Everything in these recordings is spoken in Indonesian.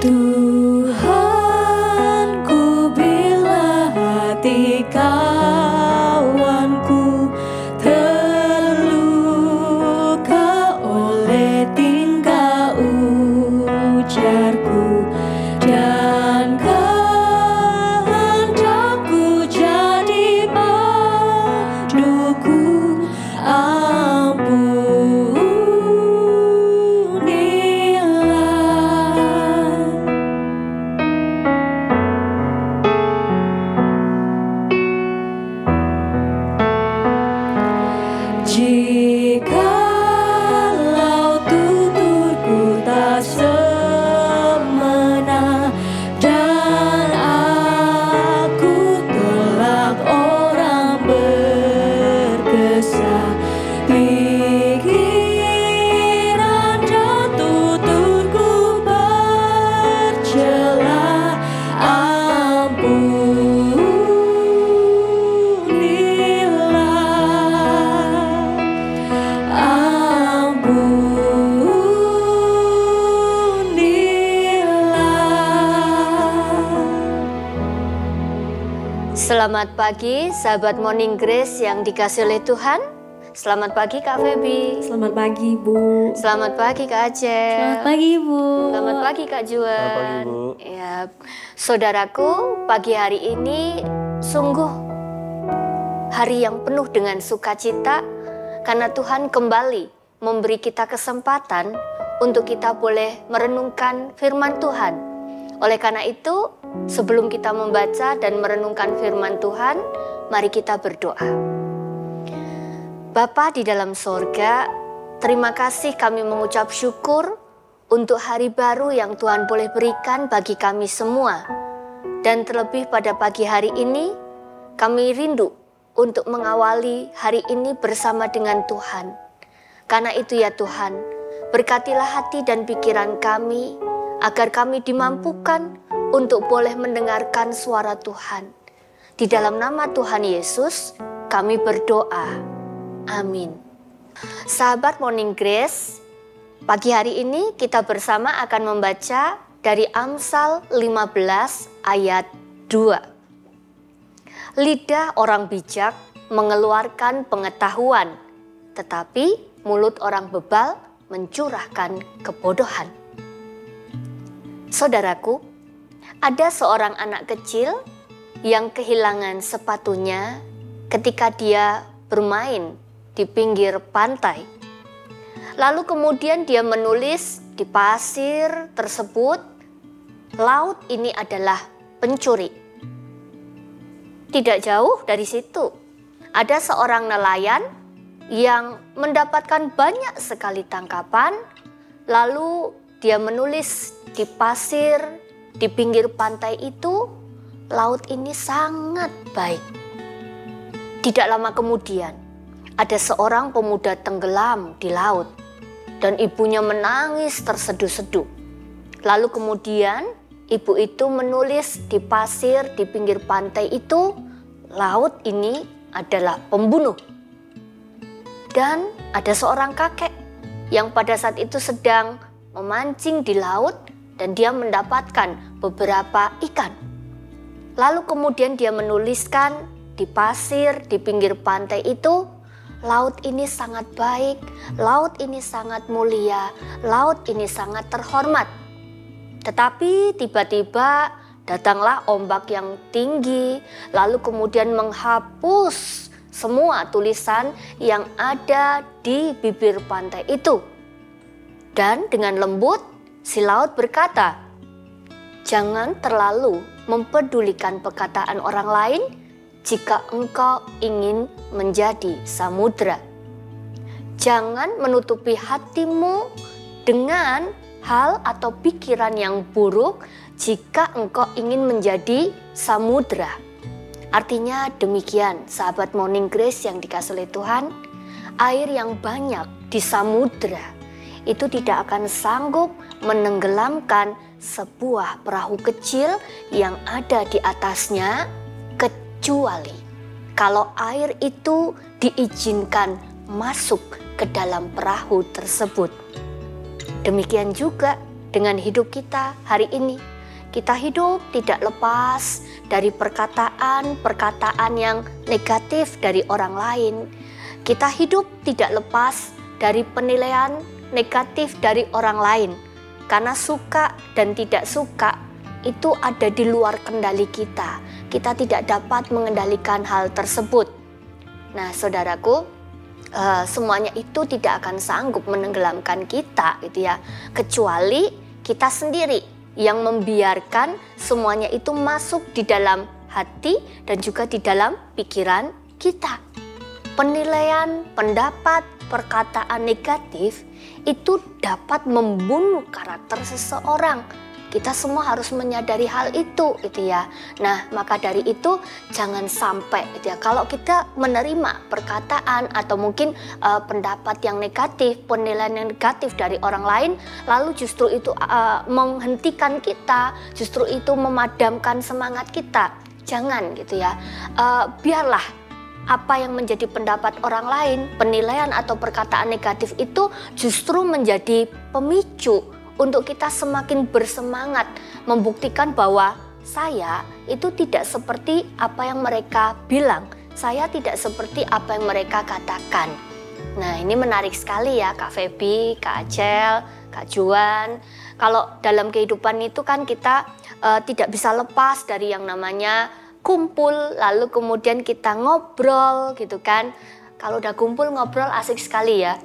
Tuhanku, bila hati kawanku terluka oleh tingkah ujarku dan kehendakku jadi paduku, jikalau tuturku tak semena dan aku tolak orang berkesah, pikiran dan tuturku bercela, Selamat pagi sahabat Morning Grace yang dikasihi oleh Tuhan. Selamat pagi Kak Feby. Selamat pagi Bu. Selamat pagi Kak Aceh. Selamat pagi Bu. Selamat pagi Kak Juan. Selamat pagi Bu. Ya, saudaraku, pagi hari ini sungguh hari yang penuh dengan sukacita karena Tuhan kembali memberi kita kesempatan untuk kita boleh merenungkan firman Tuhan. Oleh karena itu, sebelum kita membaca dan merenungkan firman Tuhan, mari kita berdoa. Bapa di dalam sorga, terima kasih kami mengucap syukur untuk hari baru yang Tuhan boleh berikan bagi kami semua. Dan terlebih pada pagi hari ini, kami rindu untuk mengawali hari ini bersama dengan Tuhan. Karena itu ya Tuhan, berkatilah hati dan pikiran kami, agar kami dimampukan untuk boleh mendengarkan suara Tuhan. Di dalam nama Tuhan Yesus, kami berdoa. Amin. Sahabat Morning Grace, pagi hari ini kita bersama akan membaca dari Amsal 15 ayat 2. Lidah orang bijak mengeluarkan pengetahuan, tetapi mulut orang bebal mencurahkan kebodohan. Saudaraku, ada seorang anak kecil yang kehilangan sepatunya ketika dia bermain di pinggir pantai. Lalu kemudian dia menulis di pasir tersebut, laut ini adalah pencuri. Tidak jauh dari situ, ada seorang nelayan yang mendapatkan banyak sekali tangkapan, lalu dia menulis di pasir, di pinggir pantai itu, laut ini sangat baik. Tidak lama kemudian, ada seorang pemuda tenggelam di laut, dan ibunya menangis terseduh-seduh. Lalu kemudian, ibu itu menulis di pasir, di pinggir pantai itu, laut ini adalah pembunuh. Dan ada seorang kakek yang pada saat itu sedang memancing di laut, dan dia mendapatkan beberapa ikan. Lalu kemudian dia menuliskan di pasir, di pinggir pantai itu, laut ini sangat baik, laut ini sangat mulia, laut ini sangat terhormat. Tetapi tiba-tiba datanglah ombak yang tinggi, lalu kemudian menghapus semua tulisan yang ada di bibir pantai itu. Dan dengan lembut, si laut berkata, "Jangan terlalu mempedulikan perkataan orang lain jika engkau ingin menjadi samudra. Jangan menutupi hatimu dengan hal atau pikiran yang buruk jika engkau ingin menjadi samudra." Artinya demikian, sahabat Morning Grace yang dikasihi oleh Tuhan, air yang banyak di samudra itu tidak akan sanggup menenggelamkan sebuah perahu kecil yang ada di atasnya, kecuali kalau air itu diizinkan masuk ke dalam perahu tersebut. Demikian juga dengan hidup kita hari ini. Kita hidup tidak lepas dari perkataan-perkataan yang negatif dari orang lain. Kita hidup tidak lepas dari penilaian negatif dari orang lain. Karena suka dan tidak suka itu ada di luar kendali kita. Kita tidak dapat mengendalikan hal tersebut. Nah, saudaraku, semuanya itu tidak akan sanggup menenggelamkan kita, gitu ya, kecuali kita sendiri yang membiarkan semuanya itu masuk di dalam hati dan juga di dalam pikiran kita. Penilaian, pendapat, perkataan negatif itu dapat membunuh karakter seseorang. Kita semua harus menyadari hal itu, gitu ya. Nah, maka dari itu jangan sampai, gitu ya, kalau kita menerima perkataan atau mungkin pendapat yang negatif, penilaian yang negatif dari orang lain, lalu justru itu menghentikan kita, justru itu memadamkan semangat kita. Jangan, gitu ya. Biarlah apa yang menjadi pendapat orang lain, penilaian atau perkataan negatif itu justru menjadi pemicu untuk kita semakin bersemangat membuktikan bahwa saya itu tidak seperti apa yang mereka bilang, saya tidak seperti apa yang mereka katakan. Nah, ini menarik sekali ya Kak Feby, Kak Acel, Kak Juan. Kalau dalam kehidupan itu kan kita tidak bisa lepas dari yang namanya kumpul, lalu kemudian kita ngobrol gitu kan. Kalau udah kumpul ngobrol asik sekali ya.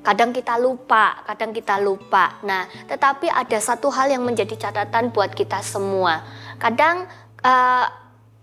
Kadang kita lupa. Nah, tetapi ada satu hal yang menjadi catatan buat kita semua. Kadang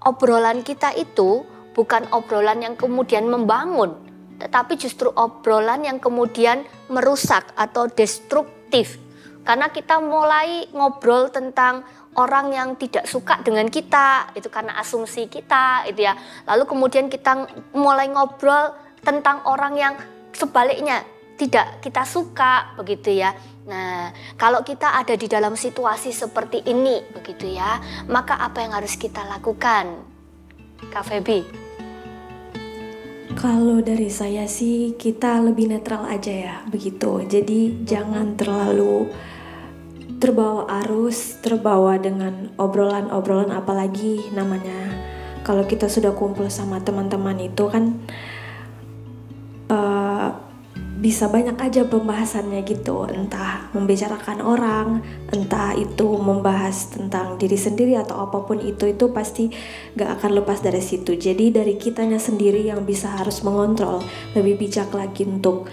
obrolan kita itu bukan obrolan yang kemudian membangun, tetapi justru obrolan yang kemudian merusak atau destruktif. Karena kita mulai ngobrol tentang orang yang tidak suka dengan kita, itu karena asumsi kita, itu ya. Lalu kemudian kita mulai ngobrol tentang orang yang sebaliknya tidak kita suka, begitu ya. Nah, kalau kita ada di dalam situasi seperti ini, begitu ya, maka apa yang harus kita lakukan, Kak Feby? Kalau dari saya sih kita lebih netral aja ya, begitu. Jadi jangan terlalu terbawa arus, terbawa dengan obrolan-obrolan, apalagi namanya kalau kita sudah kumpul sama teman-teman itu kan bisa banyak aja pembahasannya gitu, entah membicarakan orang, entah itu membahas tentang diri sendiri atau apapun itu pasti gak akan lepas dari situ. Jadi dari kitanya sendiri yang bisa harus mengontrol, lebih bijak lagi untuk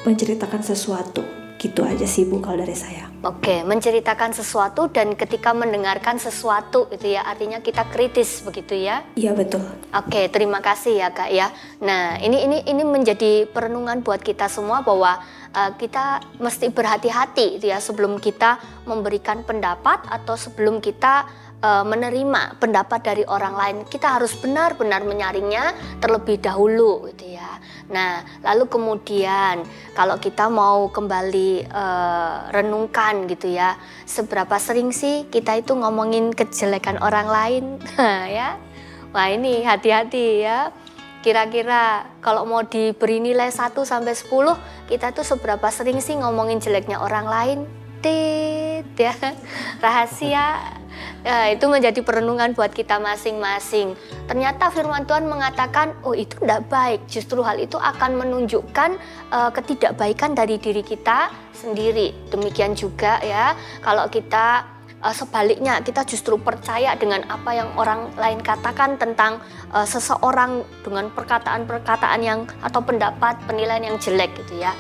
menceritakan sesuatu. Gitu aja sih Bu kalau dari saya. Oke, menceritakan sesuatu dan ketika mendengarkan sesuatu itu ya, artinya kita kritis begitu ya? Iya betul. Oke, terima kasih ya Kak ya. Nah, ini menjadi perenungan buat kita semua bahwa kita mesti berhati-hati itu ya sebelum kita memberikan pendapat atau sebelum kita menerima pendapat dari orang lain. Kita harus benar-benar menyaringnya terlebih dahulu gitu ya. Nah, lalu kemudian kalau kita mau kembali renungkan gitu ya, seberapa sering sih kita itu ngomongin kejelekan orang lain ya. Wah, ini hati-hati ya. Kira-kira kalau mau diberi nilai 1 sampai 10, kita tuh seberapa sering sih ngomongin jeleknya orang lain? Tit ya. Rahasia. Nah, itu menjadi perenungan buat kita masing-masing. Ternyata firman Tuhan mengatakan, oh itu tidak baik. Justru hal itu akan menunjukkan ketidakbaikan dari diri kita sendiri. Demikian juga ya, kalau kita sebaliknya kita justru percaya dengan apa yang orang lain katakan tentang seseorang dengan perkataan-perkataan yang atau pendapat penilaian yang jelek gitu ya.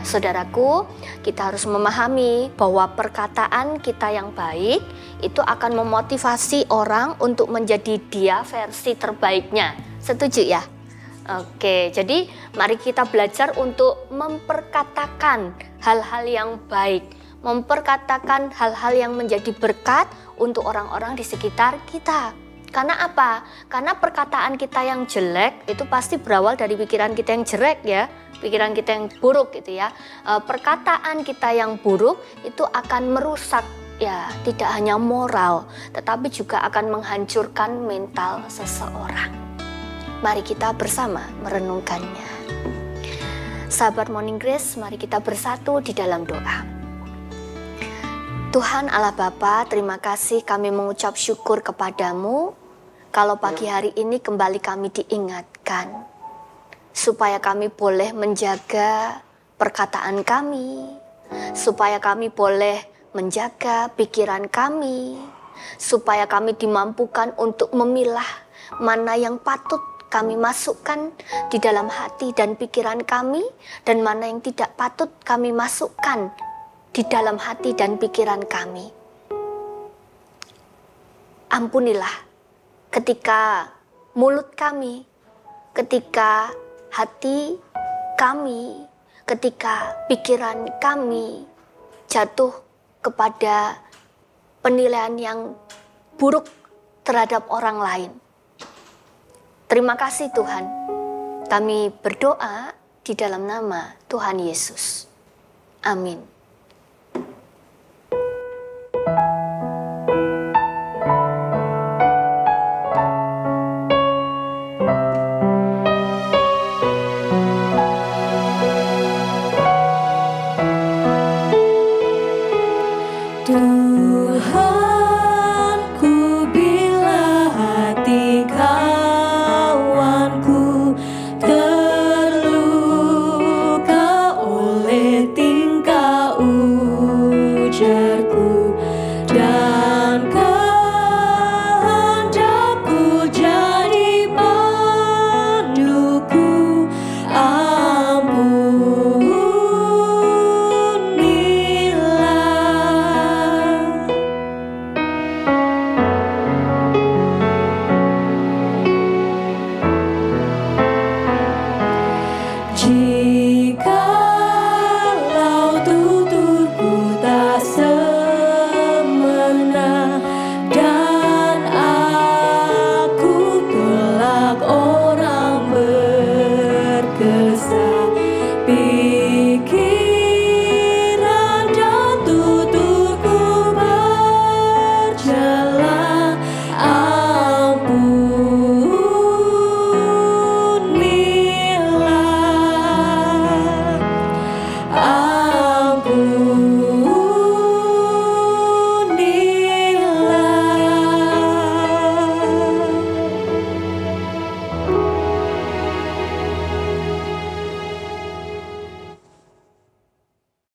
Saudaraku, kita harus memahami bahwa perkataan kita yang baik itu akan memotivasi orang untuk menjadi dia versi terbaiknya. Setuju ya? Oke, jadi mari kita belajar untuk memperkatakan hal-hal yang baik, memperkatakan hal-hal yang menjadi berkat untuk orang-orang di sekitar kita. Karena apa? Karena perkataan kita yang jelek itu pasti berawal dari pikiran kita yang jelek ya, pikiran kita yang buruk gitu ya. Perkataan kita yang buruk itu akan merusak ya, tidak hanya moral, tetapi juga akan menghancurkan mental seseorang. Mari kita bersama merenungkannya. Sahabat Morning Grace, mari kita bersatu di dalam doa. Tuhan Allah Bapa, terima kasih kami mengucap syukur kepadamu kalau pagi hari ini kembali kami diingatkan supaya kami boleh menjaga perkataan kami, supaya kami boleh menjaga pikiran kami, supaya kami dimampukan untuk memilah mana yang patut kami masukkan di dalam hati dan pikiran kami, dan mana yang tidak patut kami masukkan di dalam hati dan pikiran kami. Ampunilah ketika mulut kami, ketika hati kami, ketika pikiran kami jatuh kepada penilaian yang buruk terhadap orang lain. Terima kasih Tuhan. Kami berdoa di dalam nama Tuhan Yesus. Amin. Tuhanku, bila hati kawanku terluka oleh tingkah ujarku,